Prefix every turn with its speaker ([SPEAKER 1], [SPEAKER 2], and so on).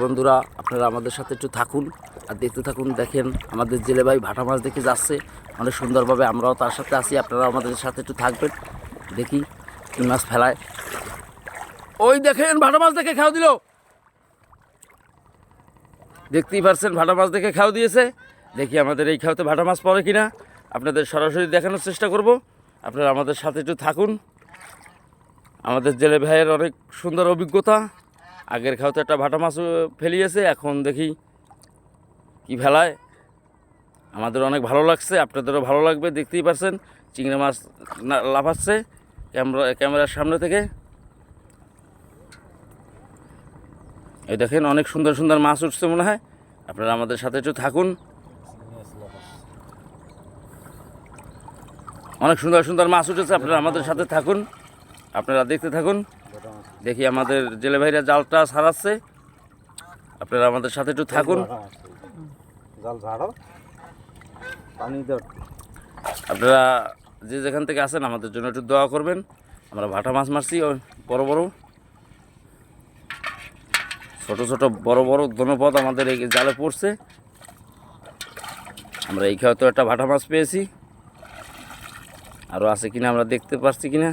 [SPEAKER 1] বন্ধুরা, আপনারা আমাদের সাথে একটু থাকুন আর দেখতে থাকুন। দেখেন আমাদের জেলে ভাই ভাটা মাছ দেখে যাচ্ছে অনেক সুন্দরভাবে, আমরাও তার সাথে আছি। আপনারা আমাদের সাথে একটু থাকবেন, দেখি কি মাছ ফেলায়। ওই দেখেন ভাটা মাছ দেখে খাও দিল, দেখতেই পারছেন ভাটা মাছ দেখে খাও দিয়েছে। দেখি আমাদের এই খাওয়াতে ভাটা মাছ পড়ে কিনা, আপনাদের সরাসরি দেখানোর চেষ্টা করব। আপনারা আমাদের সাথে একটু থাকুন। আমাদের জেলে ভাইয়ের অনেক সুন্দর অভিজ্ঞতা, আগের খাওয়াতে একটা ভাটা মাছ ফেলিয়েছে, এখন দেখি কি ফেলায়। আমাদের অনেক ভালো লাগছে, আপনাদেরও ভালো লাগবে। দেখতেই পারছেন চিংড়ি মাছ লাফাচ্ছে ক্যামেরার সামনে থেকে। এই দেখেন অনেক সুন্দর সুন্দর মাছ উঠছে মনে হয়। আপনারা আমাদের সাথে একটু থাকুন। অনেক সুন্দর সুন্দর মাছ উঠেছে, আপনারা আমাদের সাথে থাকুন, আপনারা দেখতে থাকুন। দেখি আমাদের জেলে ভাইরা জালটা ছাড়াচ্ছে, আপনারা আমাদের সাথে একটু থাকুন। আপনারা যে যেখান থেকে আসেন আমাদের জন্য একটু দোয়া করবেন। আমরা ভাটা মাছ মারছি, বড় বড় ছোট ছোট বড় বড় ধন্যপদ আমাদের এই জালে পড়ছে। আমরা এই খাওয়াতে একটা ভাটা মাছ পেয়েছি, আরও আছে কিনা আমরা দেখতে পাচ্ছি কিনা।